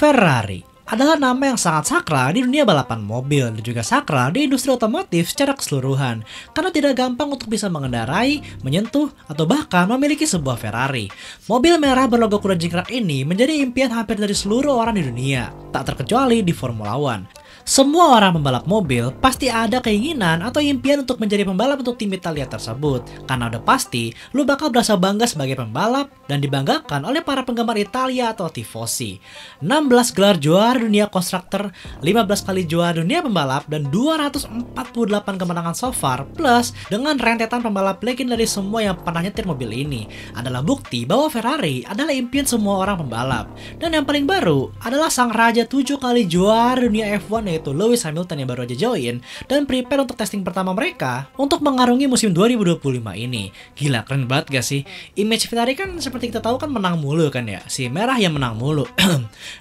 Ferrari adalah nama yang sangat sakral di dunia balapan mobil dan juga sakral di industri otomotif secara keseluruhan karena tidak gampang untuk bisa mengendarai, menyentuh, atau bahkan memiliki sebuah Ferrari. Mobil merah berlogo kuda jingkrak ini menjadi impian hampir dari seluruh orang di dunia, tak terkecuali di Formula One. Semua orang pembalap mobil pasti ada keinginan atau impian untuk menjadi pembalap untuk tim Italia tersebut. Karena udah pasti, lu bakal berasa bangga sebagai pembalap dan dibanggakan oleh para penggemar Italia atau tifosi. 16 gelar juara dunia konstruktor, 15 kali juara dunia pembalap, dan 248 kemenangan so far, plus dengan rentetan pembalap legendaris semua yang pernah nyetir mobil ini, adalah bukti bahwa Ferrari adalah impian semua orang pembalap. Dan yang paling baru adalah sang raja 7 kali juara dunia F1 yaitu Lewis Hamilton yang baru aja join dan prepare untuk testing pertama mereka untuk mengarungi musim 2025 ini. Gila, keren banget gak sih? Image Ferrari kan seperti kita tahu kan menang mulu kan ya, si merah yang menang mulu.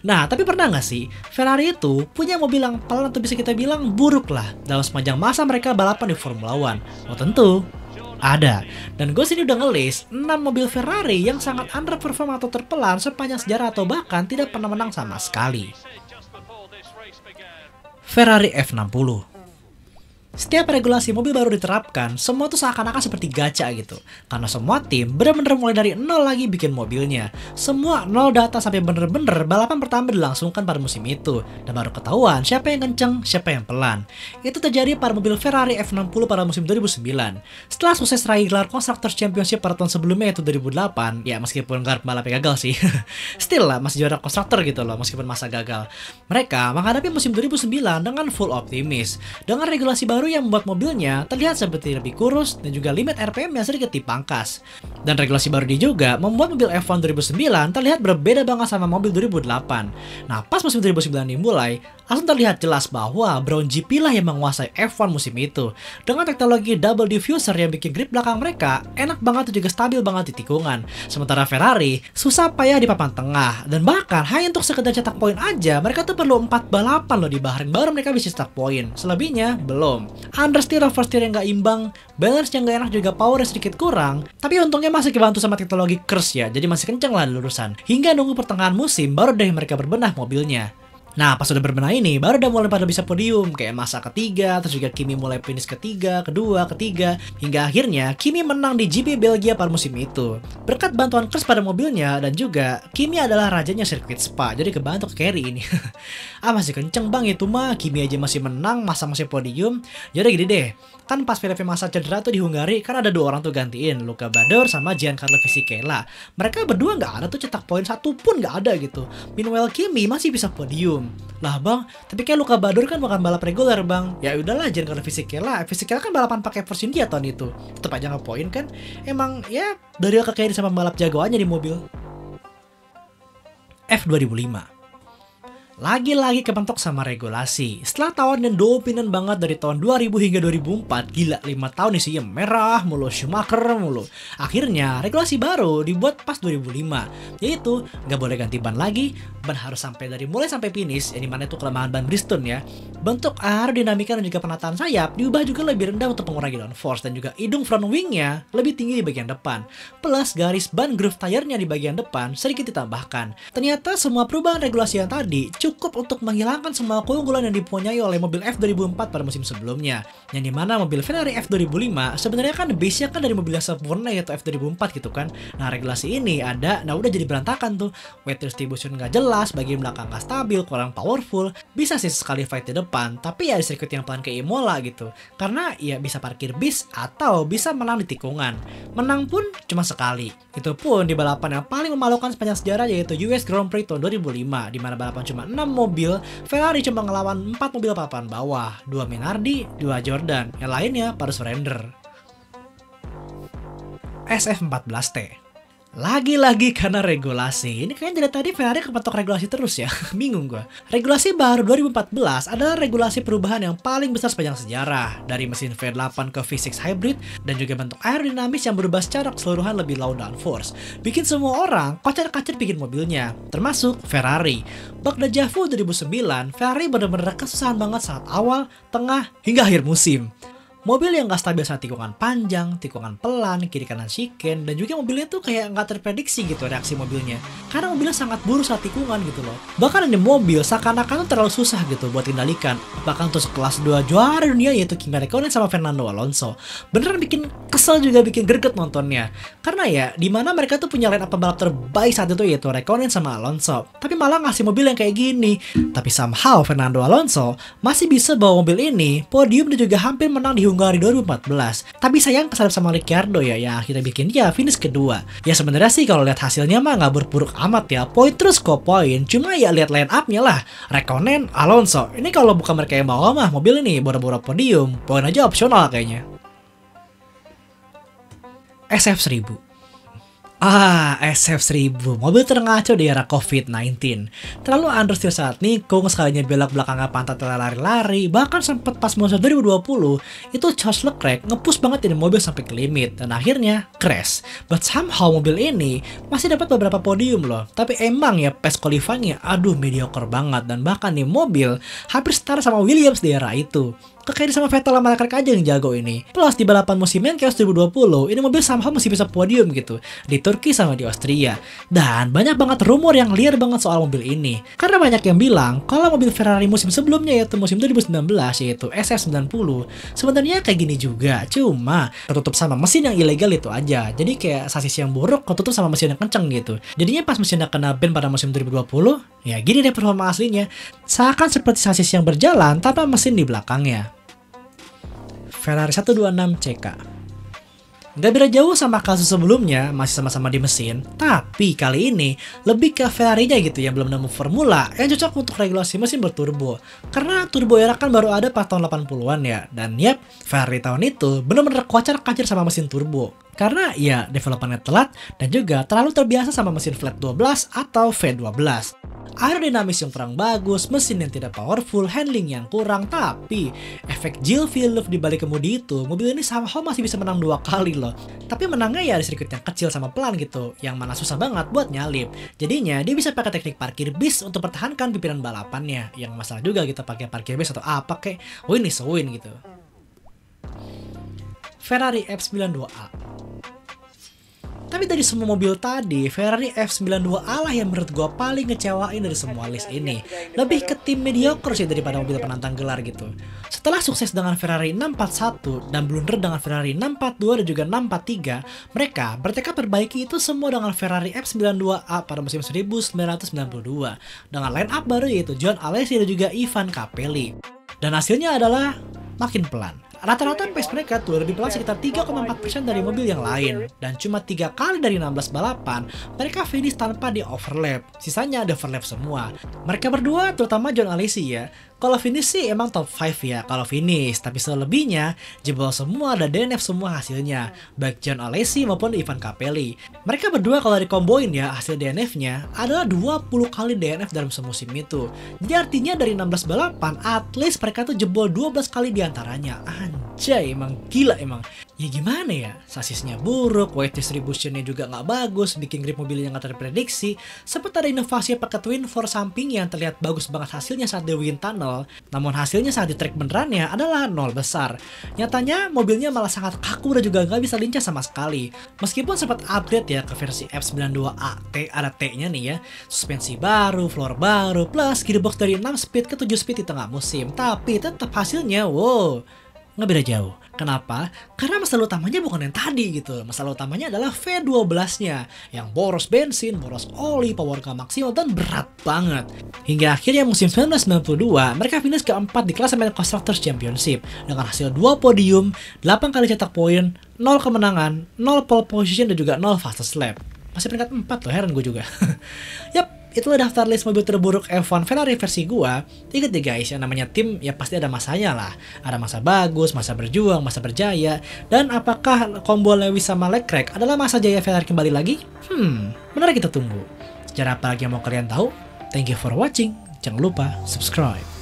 Nah, tapi pernah gak sih Ferrari itu punya mobil yang pelan atau bisa kita bilang buruk lah dalam sepanjang masa mereka balapan di Formula One? Oh tentu ada, dan gue sini udah ngelis 6 mobil Ferrari yang sangat underperform atau terpelan sepanjang sejarah atau bahkan tidak pernah menang sama sekali. Ferrari F60. Setiap regulasi mobil baru diterapkan, semua tuh seakan-akan seperti gacha gitu. Karena semua tim bener-bener mulai dari nol lagi bikin mobilnya. Semua nol data sampai bener-bener balapan pertama dilangsungkan pada musim itu. Dan baru ketahuan siapa yang kenceng, siapa yang pelan. Itu terjadi pada mobil Ferrari F60 pada musim 2009. Setelah sukses raih gelar Constructors Championship pada tahun sebelumnya yaitu 2008, ya meskipun gelar balapnya gagal sih. Still lah masih juara konstruktor gitu loh meskipun masa gagal. Mereka menghadapi musim 2009 dengan full optimis. Dengan regulasi baru yang membuat mobilnya terlihat seperti lebih kurus dan juga limit RPM yang sedikit dipangkas. Dan regulasi baru ini juga membuat mobil F1 2009 terlihat berbeda banget sama mobil 2008. Nah, pas musim 2009 dimulai, langsung terlihat jelas bahwa Brown GP lah yang menguasai F1 musim itu. Dengan teknologi double diffuser yang bikin grip belakang mereka enak banget dan juga stabil banget di tikungan. Sementara Ferrari susah payah di papan tengah, dan bahkan hanya untuk sekedar cetak poin aja mereka tuh perlu 4 balapan loh di Bahrain baru mereka bisa cetak poin. Selebihnya belum. Understeer oversteer yang gak imbang, balance yang gak enak juga power sedikit kurang. Tapi untungnya masih kebantu sama teknologi KERS ya, jadi masih kenceng lah lurusan. Hingga nunggu pertengahan musim baru deh mereka berbenah mobilnya. Nah, pas udah berbenah ini, baru udah mulai pada bisa podium, kayak Massa ketiga, terus juga Kimi mulai finish ketiga, kedua, ketiga, hingga akhirnya Kimi menang di GP Belgia pada musim itu. Berkat bantuan KERS pada mobilnya, dan juga Kimi adalah rajanya sirkuit Spa, jadi kebantu ke carry ini. Masih kenceng bang itu mah, Kimi aja masih menang, Massa masih podium. Yaudah gini deh, kan pas Felipe Massa cedera tuh di Hungari, kan ada 2 orang tuh gantiin, Luca Badoer sama Giancarlo Fisichella. Mereka berdua nggak ada tuh cetak poin satu pun nggak ada gitu. Meanwhile Kimi masih bisa podium. Lah bang, tapi kayak Luca Badoer kan bukan balap reguler bang. Ya udahlah, Giancarlo Fisichella kan balapan pakai Force India tahun itu. Tetep aja nggak poin kan. Emang ya dari kakek sama balap jagoannya di mobil. F2005. Lagi-lagi kepentok sama regulasi. Setelah tawaran dan dominan banget dari tahun 2000 hingga 2004, gila 5 tahun nih sih merah mulu, Schumacher mulu. Akhirnya regulasi baru dibuat pas 2005, yaitu nggak boleh ganti ban lagi, ban harus sampai dari mulai sampai finish, yang dimana itu kelemahan ban Bridgestone ya. Bentuk aerodinamika dan juga penataan sayap diubah juga lebih rendah untuk mengurangi downforce, dan juga hidung front wingnya lebih tinggi di bagian depan. Plus garis ban groove tire-nya di bagian depan sedikit ditambahkan. Ternyata semua perubahan regulasi yang tadi cukup untuk menghilangkan semua keunggulan yang dipunyai oleh mobil F2004 pada musim sebelumnya. Yang dimana mobil Ferrari F2005 sebenarnya kan base-nya kan dari mobil yang sempurna yaitu F2004 gitu kan. Nah regulasi ini ada, nah udah jadi berantakan tuh. Weight distribution gak jelas, bagian belakang gak stabil, kurang powerful. Bisa sih sekali fight di depan, tapi ya di sirkuit yang pelan kayak Imola gitu. Karena ya bisa parkir bis atau bisa menang di tikungan. Menang pun cuma sekali. Itu pun di balapan yang paling memalukan sepanjang sejarah yaitu US Grand Prix tahun 2005, di mana balapan cuma 6 mobil, Ferrari cuma ngelawan 4 mobil papan bawah, 2 Minardi, 2 Jordan, yang lainnya pada surrender. SF14T. Lagi-lagi karena regulasi. Ini kayaknya dari tadi Ferrari kepatok regulasi terus ya. Bingung gue. Regulasi baru 2014 adalah regulasi perubahan yang paling besar sepanjang sejarah. Dari mesin V8 ke V6 hybrid dan juga bentuk aerodinamis yang berubah secara keseluruhan lebih low downforce. Bikin semua orang kocar-kacir bikin mobilnya, termasuk Ferrari. Bak deja vu 2009, Ferrari benar-benar kesusahan banget saat awal, tengah, hingga akhir musim. Mobil yang gak stabil saat tikungan panjang, tikungan pelan, kiri kanan shiken, dan juga mobilnya tuh kayak gak terprediksi gitu reaksi mobilnya. Karena mobilnya sangat buruk saat tikungan gitu loh. Bahkan di mobil seakan-akan tuh terlalu susah gitu buat kendalikan. Bahkan untuk kelas 2 juara dunia yaitu Kimi Räikkönen sama Fernando Alonso. Beneran bikin kesel juga, bikin greget nontonnya. Karena ya dimana mereka tuh punya line up pembalap terbaik saat itu yaitu Räikkönen sama Alonso. Tapi malah ngasih mobil yang kayak gini. Tapi somehow Fernando Alonso masih bisa bawa mobil ini podium dan juga hampir menang di Hungari 2014. Tapi sayang kesalip sama Ricciardo ya yang akhirnya bikin dia finish kedua. Ya sebenarnya sih kalau lihat hasilnya mah nggak buruk-buruk amat ya. Poin terus kok poin. Cuma ya lihat line up-nya lah. Räikkönen, Alonso. Ini kalau bukan mereka yang bawa mah mobil ini boro-boro podium. Poin aja opsional kayaknya. SF1000. SF1000, mobil terngaco di era COVID-19. Terlalu understeer saat nikung, sekalinya belok belakangnya pantat lari-lari. Bahkan sempat pas musim 2020, itu Charles Leclerc nge-push banget ini mobil sampai ke limit. Dan akhirnya crash. But somehow mobil ini masih dapat beberapa podium loh. Tapi emang ya pace qualifying-nya aduh mediocre banget. Dan bahkan nih mobil hampir setara sama Williams di era itu. Kayak sama Vettel sama Leclerc aja yang jago ini. Plus di balapan musim Chaos 2020, ini mobil somehow masih bisa podium gitu. Di Turki sama di Austria. Dan banyak banget rumor yang liar banget soal mobil ini. Karena banyak yang bilang, kalau mobil Ferrari musim sebelumnya yaitu musim 2019 yaitu SF90, sebenarnya kayak gini juga. Cuma tertutup sama mesin yang ilegal itu aja. Jadi kayak sasis yang buruk ketutup sama mesin yang kenceng gitu. Jadinya pas mesinnya kena ban pada musim 2020, ya gini deh performa aslinya. Seakan seperti sasis yang berjalan tanpa mesin di belakangnya. Ferrari 126 CK. Gak beda jauh sama kasus sebelumnya, masih sama-sama di mesin, tapi kali ini lebih ke Ferrari-nya gitu yang belum nemu formula yang cocok untuk regulasi mesin berturbo. Karena turbo era kan baru ada pas tahun 80-an ya, dan yap, Ferrari tahun itu bener-bener kocar-kacir sama mesin turbo. Karena ya developannya telat dan juga terlalu terbiasa sama mesin flat 12 atau V12. Aerodinamis yang kurang bagus, mesin yang tidak powerful, handling yang kurang, tapi efek Gilles Villeneuve di balik kemudi itu, mobil ini somehow masih bisa menang 2 kali loh. Tapi menangnya ya di sirkuit yang kecil sama pelan gitu, yang mana susah banget buat nyalip. Jadinya dia bisa pakai teknik parkir bis untuk pertahankan pimpinan balapannya. Yang masalah juga kita pakai parkir bis atau apa kek, win is a win gitu. Ferrari F92A. Tapi dari semua mobil tadi, Ferrari F92A lah yang menurut gue paling ngecewain dari semua list ini. Lebih ke tim mediocre sih daripada mobil penantang gelar gitu. Setelah sukses dengan Ferrari 641 dan blunder dengan Ferrari 642 dan juga 643, mereka bertekad perbaiki itu semua dengan Ferrari F92A pada musim 1992 dengan line up baru yaitu John Alesi dan juga Ivan Capelli. Dan hasilnya adalah makin pelan. Rata-rata pace mereka tuh lebih pelan sekitar 3,4% dari mobil yang lain. Dan cuma 3 kali dari 16 balapan, mereka finish tanpa di overlap. Sisanya ada overlap semua. Mereka berdua, terutama John Alesi ya, kalau finish sih emang top 5 ya kalau finish. Tapi selebihnya, jebol semua ada DNF semua hasilnya. Baik John Alesi maupun Ivan Capelli. Mereka berdua kalau dikomboin ya, hasil DNF-nya adalah 20 kali DNF dalam semusim itu. Jadi artinya dari 16 balapan, at least mereka tuh jebol 12 kali diantaranya. Anjay, emang gila emang. Ya gimana ya, sasisnya buruk, weight distributionnya juga nggak bagus, bikin grip mobilnya nggak terprediksi. Sempat ada inovasi pakai twin force samping yang terlihat bagus banget hasilnya saat di wind tunnel, namun hasilnya saat di track benerannya adalah 0 besar. Nyatanya mobilnya malah sangat kaku dan juga nggak bisa lincah sama sekali. Meskipun sempat upgrade ya ke versi F92A, ada T-nya nih ya, suspensi baru, floor baru, plus gearbox dari 6 speed ke 7 speed di tengah musim, tapi tetap hasilnya wow, nggak beda jauh. Kenapa? Karena masalah utamanya bukan yang tadi gitu. Masalah utamanya adalah V12-nya yang boros bensin, boros oli, power gak maksimal, dan berat banget. Hingga akhirnya musim 1992, mereka finish keempat di klasemen Constructors Championship dengan hasil 2 podium, 8 kali cetak poin, 0 kemenangan, 0 pole position, dan juga 0 fastest lap. Masih peringkat 4 loh, heran gue juga. Yap. Itulah daftar list mobil terburuk F1 Ferrari versi gua. Ingat ya guys, yang namanya tim ya pasti ada masanya lah. Ada masa bagus, masa berjuang, masa berjaya. Dan apakah combo Lewis sama Leclerc adalah masa jaya Ferrari kembali lagi? Menarik kita tunggu. Sejarah apa lagi yang mau kalian tahu? Thank you for watching. Jangan lupa subscribe.